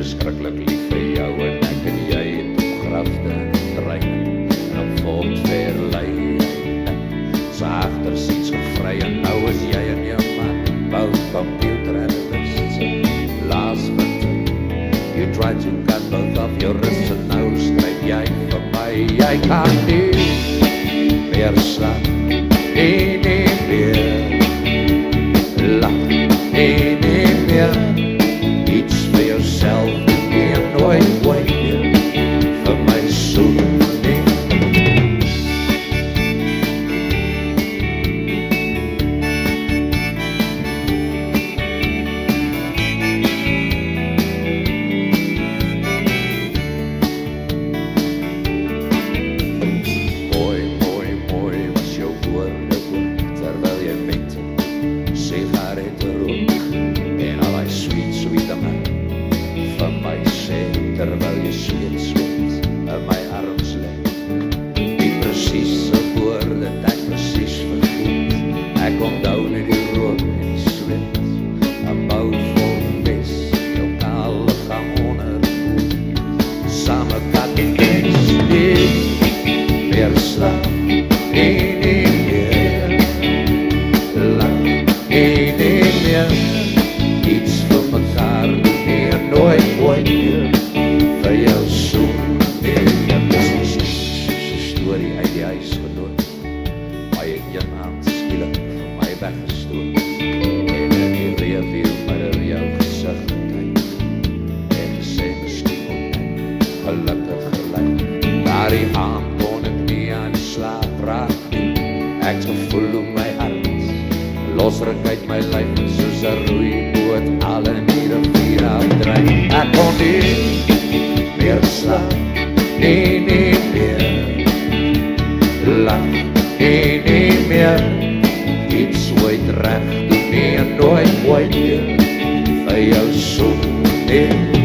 Verskriklik lief vir jou en ek en jy het op grafte gedreig en op voort verlei. So agter siets gevry en nou is jy en jou man bou computer analysts. Last winter you tried to cut both of your wrists en nou skryf jy vir my. Jy kan nie meer slaap en nie meer lach en nie meer iets vir jouself en nooit weer vir my soen nie. Mooi was jou woorde terwyl jy met sigarette rook en al die sweet dinge van my sê, terwyl jy sweet in my arms lê. Die presiese woorde het ek presies vergeet. Ek onthou net die rook en die sweet, 'n bou vol mes, jou kaal liggaam onder same kat en kens. Nie meer slaap en nie meer lach en nie meer iets vir mekaar doen en nooit weer vir jou soen nie. Dis 'n storie uit die huis gedoen, maar jy het een aand skielik vir my weggestoot en in die reerview maar jou gesig gekyk en gesê miskien moet ek gelukkig gelyk. Daardie aand kon ek nie aan slaap raak nie. Ek het gevoel hoe my hart losruk uit my lyf soos 'n roeiboot al in die rivier afdryf. Ek kon nie meer slaap en nie meer lach en nie meer iets ooit reg doen nie en nooit weer vir jou soen nie.